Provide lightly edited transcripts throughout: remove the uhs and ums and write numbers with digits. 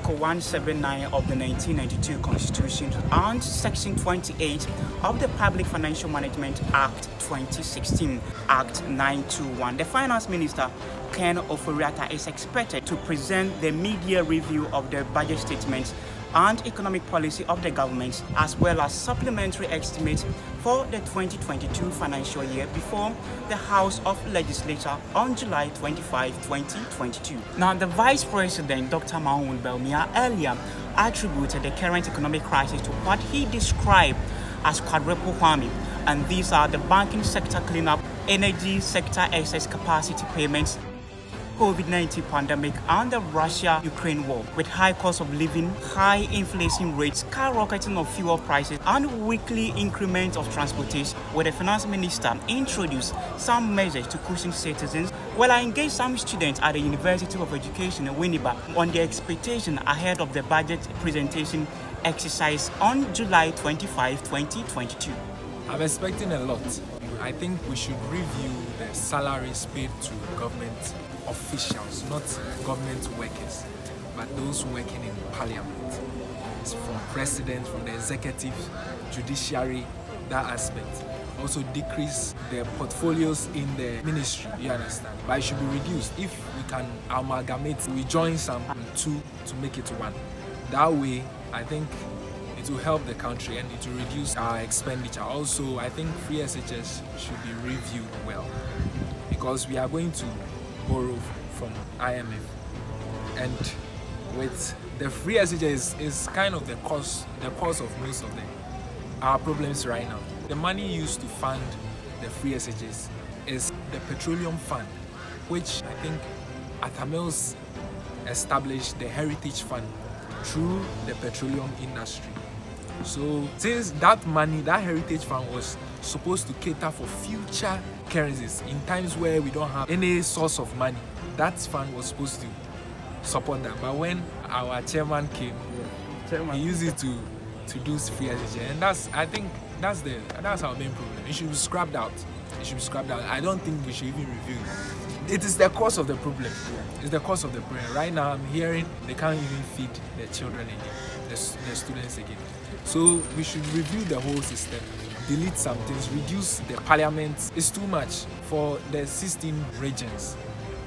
Article 179 of the 1992 Constitution and Section 28 of the Public Financial Management Act 2016, Act 921. The Finance Minister, Ken Oforiatta, is expected to present the mid-year review of the budget statements and economic policy of the government, as well as supplementary estimates for the 2022 financial year before the House of Legislature on July 25, 2022. Now, the Vice President, Dr. Mahmoud Belmia, earlier attributed the current economic crisis to what he described as quadruple whammy, and these are the banking sector cleanup, energy sector excess capacity payments, COVID-19 pandemic, and the Russia-Ukraine war. With high cost of living, high inflation rates, skyrocketing of fuel prices, and weekly increment of transportation, where the finance minister introduced some measures to cushion citizens. Well, I engaged some students at the University of Education in Winnipeg on their expectation ahead of the budget presentation exercise on July 25, 2022. I'm expecting a lot. I think we should review the salaries paid to government officials, not government workers, but those working in parliament. It's from president, from the executive, judiciary, that aspect. Also decrease the portfolios in the ministry, you understand? But it should be reduced. If we can amalgamate, we join some two to make it one. That way, I think it will help the country and it will reduce our expenditure. Also, I think free SHS should be reviewed well, because we are going to borrow from IMF, and with the free SHS is kind of the cause of most of our problems right now. The money used to fund the free SHS is the petroleum fund, which I think Atamils established the heritage fund through the petroleum industry. So since that money, that heritage fund was supposed to cater for future currencies in times where we don't have any source of money, that fund was supposed to support that. But when our chairman came, he used it to do free SHS, and I think that's our main problem. It should be scrapped out. I don't think we should even review it. It is the cause of the problem. It's the cause of the problem. Right now, I'm hearing they can't even feed their children again, the students again. So we should review the whole system, delete some things, reduce the parliament. It's too much for the 16 regions.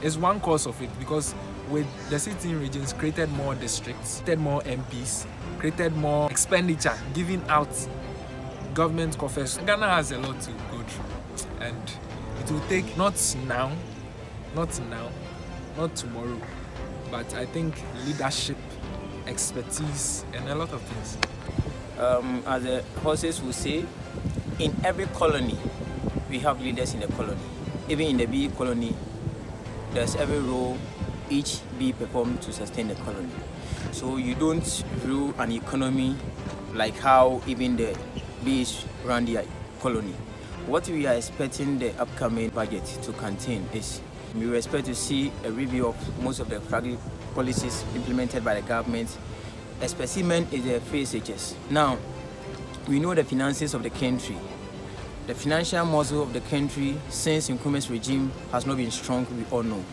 It's one cause of it, because with the 16 regions, created more districts, created more MPs, created more expenditure, giving out government coffers. Ghana has a lot to go through, and it will take not now, not tomorrow, but I think leadership, expertise, and a lot of things. As the horses will say, in every colony, we have leaders in the colony. Even in the bee colony, there's every role each bee performs to sustain the colony. So you don't rule an economy like how even the bees run their colony. What we are expecting the upcoming budget to contain is, we expect to see a review of most of the fragile policies implemented by the government. A specimen is the free SHS. Now, we know the finances of the country. The financial muscle of the country since Nkrumah's regime has not been strong, we all know.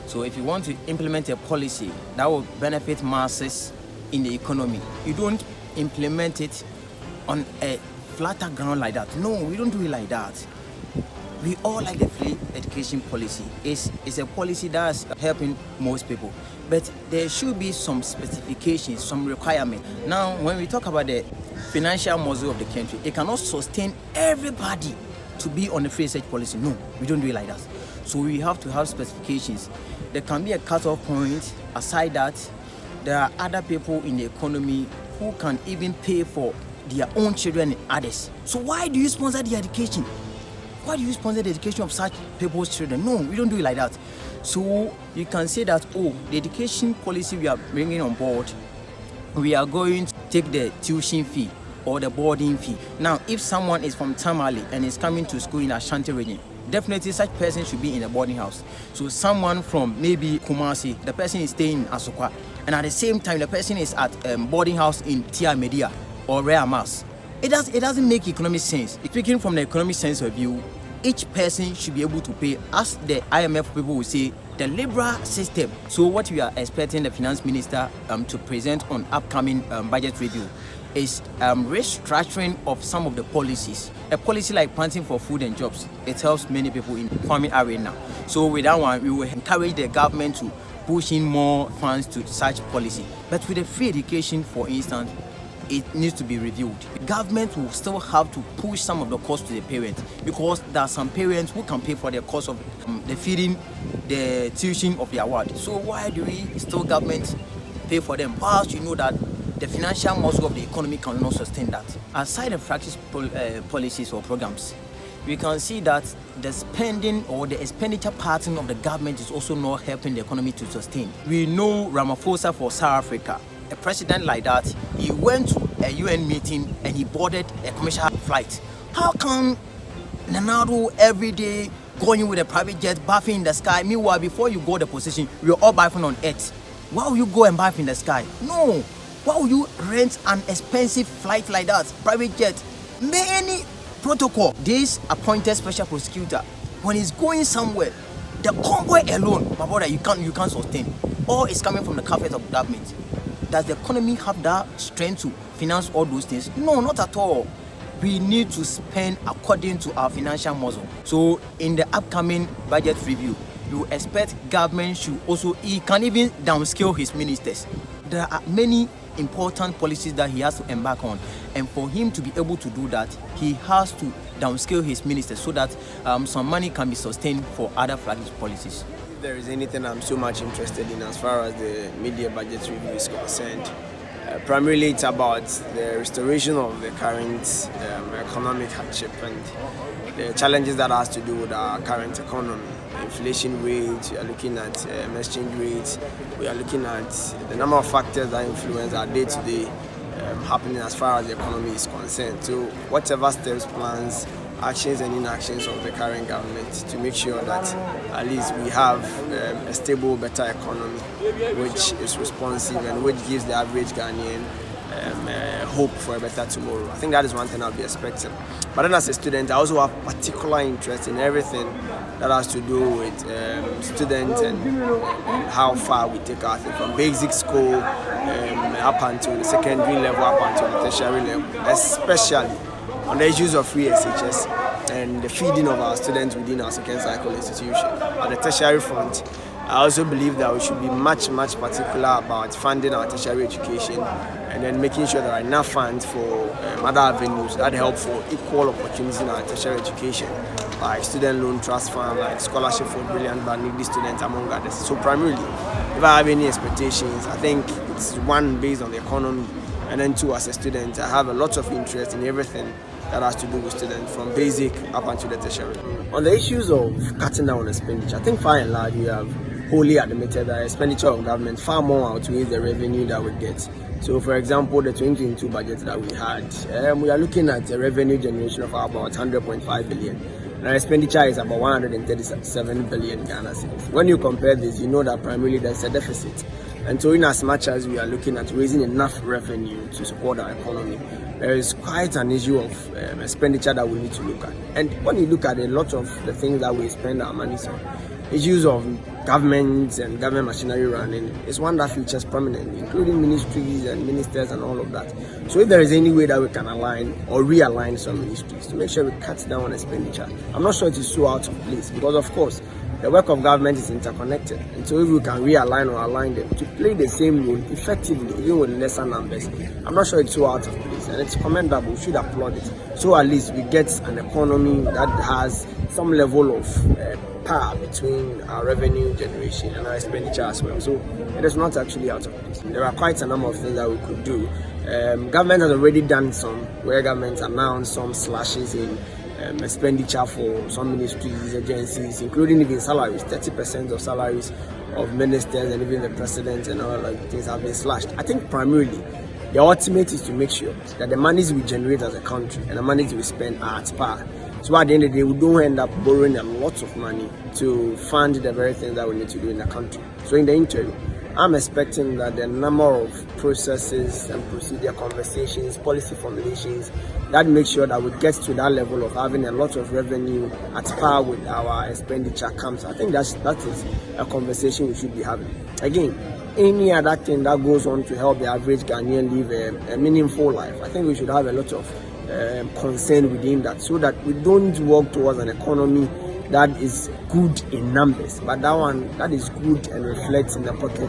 So if you want to implement a policy that will benefit masses in the economy, you don't implement it on a flatter ground like that. No, we don't do it like that. We all like the free education policy. It's a policy that's helping most people. But there should be some specifications, some requirements. Now, when we talk about the financial muscle of the country, it cannot sustain everybody to be on the free research policy. No, we don't do it like that. So we have to have specifications. There can be a cut-off point. Aside that, there are other people in the economy who can even pay for their own children and others. So why do you sponsor the education? Why do you sponsor the education of such people's children? No, we don't do it like that. So you can say that, oh, the education policy we are bringing on board, we are going to take the tuition fee or the boarding fee. Now, if someone is from Tamale and is coming to school in Ashanti region, definitely such person should be in a boarding house. So someone from maybe Kumasi, the person is staying in Asokwa, and at the same time, the person is at boarding house in Tia Media or Rare Mass. It doesn't make economic sense. Speaking from the economic sense of view, each person should be able to pay, as the IMF people will say, the liberal system. So what we are expecting the finance minister to present on upcoming budget review is restructuring of some of the policies. A policy like planting for food and jobs, it helps many people in farming arena. So with that one, we will encourage the government to push in more funds to such policy. But with the free education, for instance, it needs to be reviewed. The government will still have to push some of the cost to the parents, because there are some parents who can pay for the cost of the feeding, the tuition of their ward. So why do we still government pay for them, whilst you know that the financial muscle of the economy cannot sustain that? Aside the practice policies or programs, we can see that the spending or the expenditure pattern of the government is also not helping the economy to sustain. We know Ramaphosa for South Africa. A president like that, he went to a UN meeting and he boarded a commercial flight. How come Nanado every day going with a private jet, bathing in the sky? Meanwhile, before you go the position, we are all bathing on earth. Why will you go and bath in the sky? No. Why will you rent an expensive flight like that, private jet? Many protocol. This appointed special prosecutor, when he's going somewhere, the convoy alone, my brother, you can't sustain. All is coming from the carpet of government. Does the economy have that strength to finance all those things? No, not at all. We need to spend according to our financial muscle. So in the upcoming budget review, you expect government should also, he can even downscale his ministers. There are many important policies that he has to embark on, and for him to be able to do that, he has to downscale his ministers so that some money can be sustained for other flagship policies. If there is anything I'm so much interested in as far as the media budget review is concerned, primarily it's about the restoration of the current economic hardship and the challenges that has to do with our current economy. Inflation rate, we are looking at exchange rates, we are looking at the number of factors that influence our day-to-day happening as far as the economy is concerned. So whatever steps, plans, actions and inactions of the current government to make sure that at least we have a stable, better economy which is responsive and which gives the average Ghanaian hope for a better tomorrow. I think that is one thing I'll be expecting. But then as a student, I also have particular interest in everything that has to do with students and how far we take our thing from basic school up until the secondary level, up until the tertiary level, especially on the issues of free SHS and the feeding of our students within our second cycle institution. On the tertiary front, I also believe that we should be much particular about funding our tertiary education and then making sure there are enough funds for other avenues that help for equal opportunities in our tertiary education, like student loan trust fund, like scholarship for brilliant but needy students, among others. So primarily, if I have any expectations, I think it's one, based on the economy, and then two, as a student, I have a lot of interest in everything that has to do with students from basic up until the tertiary. On the issues of cutting down on expenditure, I think by and large we have wholly admitted that expenditure of government far more outweighs the revenue that we get. So for example, the 2022 budget that we had, we are looking at a revenue generation of about 100.5 billion. And our expenditure is about 137 billion Ghana cedis. When you compare this, you know that primarily there's a deficit. And so in as much as we are looking at raising enough revenue to support our economy, there is quite an issue of expenditure that we need to look at. And when you look at a lot of the things that we spend our money on, issues of government and government machinery running is one that features prominently, including ministries and ministers and all of that. So if there is any way that we can align or realign some ministries to make sure we cut down on expenditure, I'm not sure it is so out of place, because of course the work of government is interconnected, and so if we can realign or align them to play the same role effectively, even with lesser numbers, I'm not sure it's so out of place, and it's commendable. We should applaud it. So at least we get an economy that has some level of power between our revenue generation and our expenditure as well. So it is not actually out of place. There are quite a number of things that we could do. Government has already done some, where government announced some slashes in expenditure for some ministries, agencies, including even salaries. 30% of salaries of ministers and even the president and all of things have been slashed. I think primarily the ultimate is to make sure that the monies we generate as a country and the monies we spend are at par. So at the end of the day, we don't end up borrowing a lot of money to fund the very things that we need to do in the country. So in the interim, I'm expecting that the number of processes and procedure conversations, policy formulations that make sure that we get to that level of having a lot of revenue at par with our expenditure comes. I think that is a conversation we should be having. Again, any other thing that goes on to help the average Ghanaian live a meaningful life, I think we should have a lot of concern within that, so that we don't work towards an economy that is good in numbers, but that one that is good and reflects in the pocket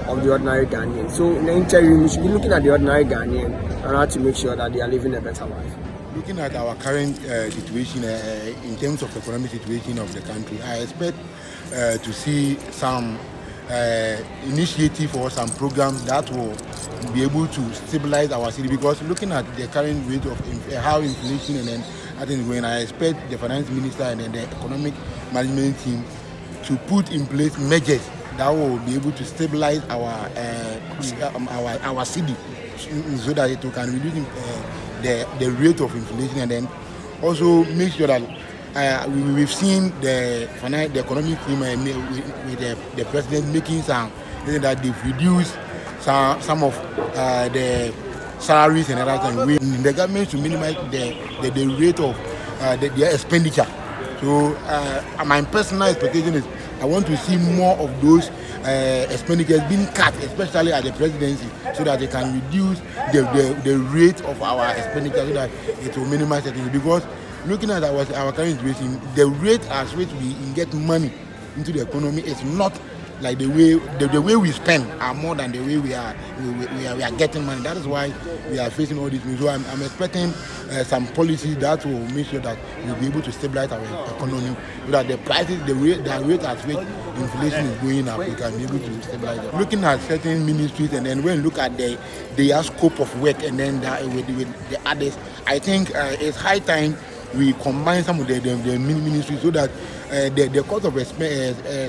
of the ordinary Ghanaian. So in the interim, we should be looking at the ordinary Ghanaian and how to make sure that they are living a better life. Looking at our current situation in terms of economic situation of the country, I expect to see some initiative or some program that will be able to stabilize our city, because looking at the current rate of how inflation and then I think when I expect the finance minister and then the economic management team to put in place measures that will be able to stabilize our city, so that it can reduce the rate of inflation, and then also make sure that we've seen the economic team with the president making some that they've reduced some of the salaries and other things. The government should minimize the rate of their expenditure. So my personal expectation is I want to see more of those expenditures being cut, especially at the presidency, so that they can reduce the rate of our expenditure, so that it will minimize it. Because looking at our current situation, the rate at which we get money into the economy is not like the way we spend are more than the way we are getting money. That is why we are facing all these things. So I'm expecting some policies that will make sure that we'll be able to stabilize our economy, so that the prices, the rate at which inflation is going up, we can be able to stabilize it. Looking at certain ministries, and then when we look at their scope of work, and then with the others, I think it's high time we combine some of the ministries, so that the cost of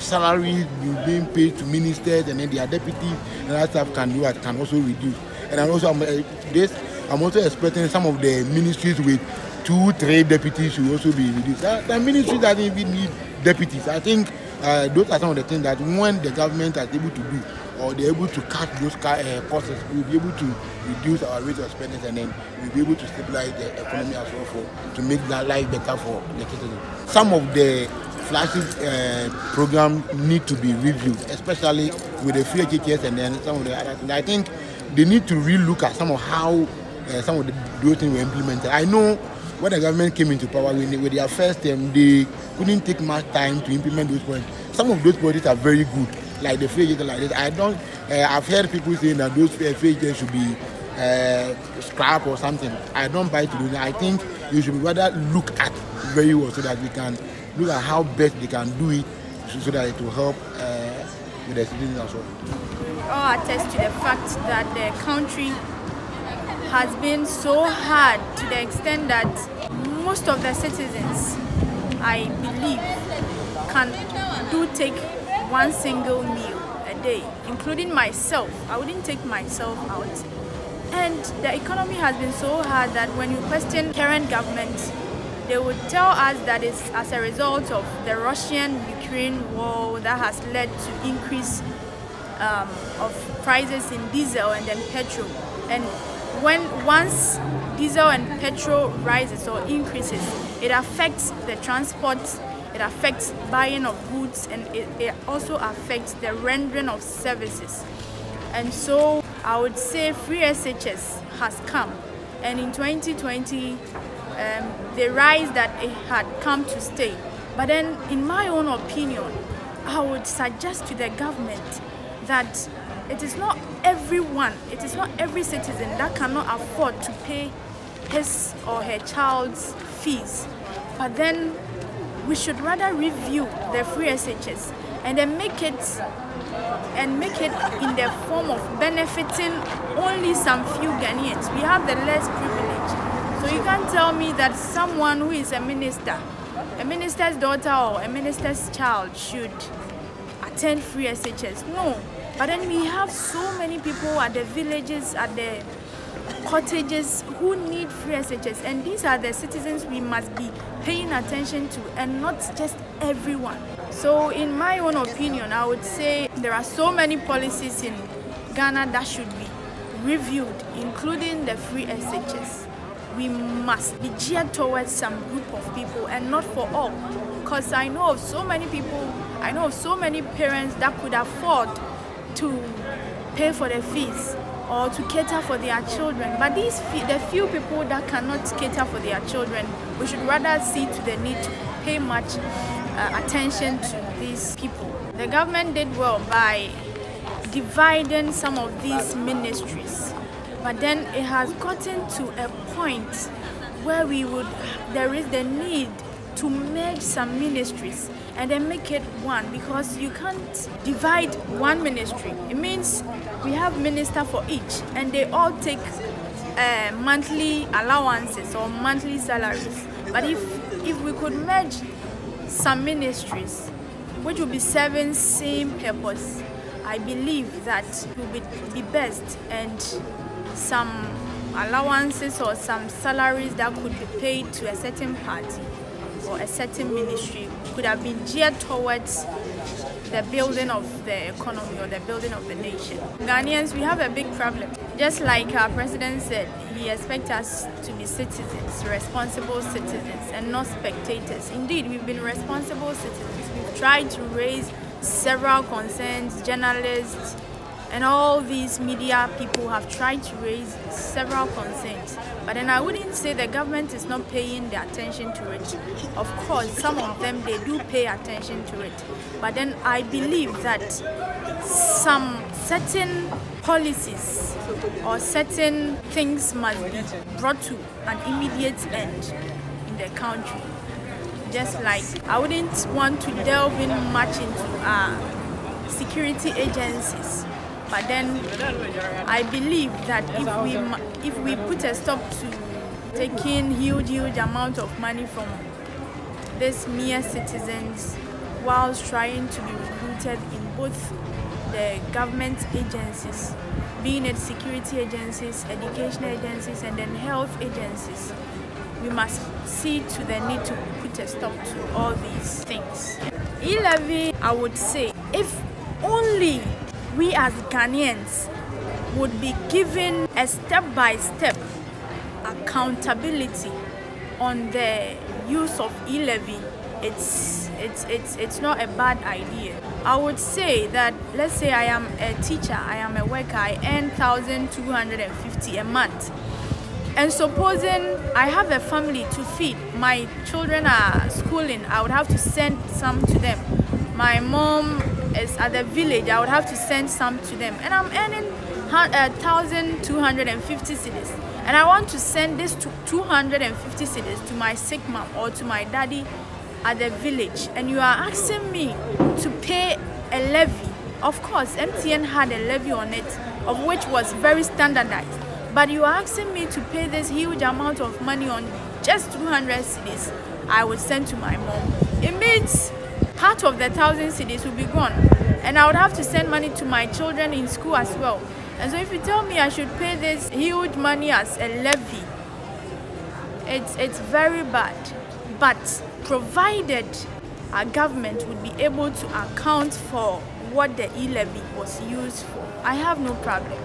salaries being paid to ministers and then their deputies and that stuff can also reduce. And I'm also expecting some of the ministries with 2-3 deputies should also be reduced. The ministries that even need deputies, I think those are some of the things that when the government is able to do, or they're able to cut those costs, we'll be able to reduce our rate of spending, and then we'll be able to stabilize the economy as well to make that life better for the citizens. Some of the flagship programs need to be reviewed, especially with the free HHS and then some of the other things. I think they need to relook at some of how some of those things were implemented. I know when the government came into power with their first term, they couldn't take much time to implement those projects. Some of those projects are very good, like the free HHS like this. I've heard people saying that those free HHS should be scrap or something. I don't buy to do that. I think you should rather look at very well, so that we can look at how best they can do it, so that it will help with the citizens as well. We all attest to the fact that the country has been so hard, to the extent that most of the citizens, I believe, do take one single meal a day, including myself. I wouldn't take myself out. And the economy has been so hard that when you question current government, they would tell us that it's as a result of the Russian-Ukraine war that has led to increase of prices in diesel and then petrol. And once diesel and petrol rises or increases, it affects the transport, it affects buying of goods, and it also affects the rendering of services. And so I would say free SHS has come, and in 2020 the rise that it had come to stay. But then, in my own opinion, I would suggest to the government that it is not everyone, it is not every citizen that cannot afford to pay his or her child's fees. But then we should rather review the free SHS and then make it in the form of benefiting only some few Ghanaians. We have the less privilege. So you can't tell me that someone who is a minister's daughter or a minister's child should attend free SHS. No. But then we have so many people at the villages, at the cottages who need free SHS, and these are the citizens we must be paying attention to, and not just everyone. So in my own opinion, I would say there are so many policies in Ghana that should be reviewed, including the free SHS. We must be geared towards some group of people and not for all, because I know of so many people, I know of so many parents that could afford to pay for the fees or to cater for their children, but the few people that cannot cater for their children, we should rather see to the need to pay much attention to these people. The government did well by dividing some of these ministries, but then it has gotten to a point where there is the need to merge some ministries and then make it one, because you can't divide one ministry. It means we have minister for each, and they all take monthly allowances or monthly salaries. But if we could merge some ministries which will be serving same purpose, I believe that it will be best, and some allowances or some salaries that could be paid to a certain party or a certain ministry could have been geared towards the building of the economy or the building of the nation. Ghanaians, we have a big problem. Just like our president said, he expects us to be citizens, responsible citizens, and not spectators. Indeed, we've been responsible citizens. We've tried to raise several concerns, journalists, and all these media people have tried to raise several concerns. But then I wouldn't say the government is not paying the attention to it. Of course, some of them, they do pay attention to it. But then I believe that some certain policies or certain things must be brought to an immediate end in the country. Just like I wouldn't want to delve in much into security agencies. But then I believe that if we put a stop to taking huge amount of money from these mere citizens whilst trying to be recruited in both the government agencies, being it security agencies, educational agencies, and then health agencies, we must see to the need to put a stop to all these things. E-levy, I would say, if only we as Ghanaians would be given a step-by-step accountability on the use of e-levy, it's not a bad idea. I would say that, let's say I am a teacher, I am a worker, I earn 1,250 a month. And supposing I have a family to feed, my children are schooling, I would have to send some to them. My mom is at the village, I would have to send some to them. And I'm earning 1,250 cedis. And I want to send this 250 cedis to my sick mom or to my daddy at the village. And you are asking me to pay a levy. Of course, MTN had a levy on it, of which was very standardized. But you are asking me to pay this huge amount of money on just 200 cedis I would send to my mom. It means part of the 1,000 cedis will be gone, and I would have to send money to my children in school as well. And so if you tell me I should pay this huge money as a levy, it's very bad. But provided our government would be able to account for what the e-levy was used for, I have no problem.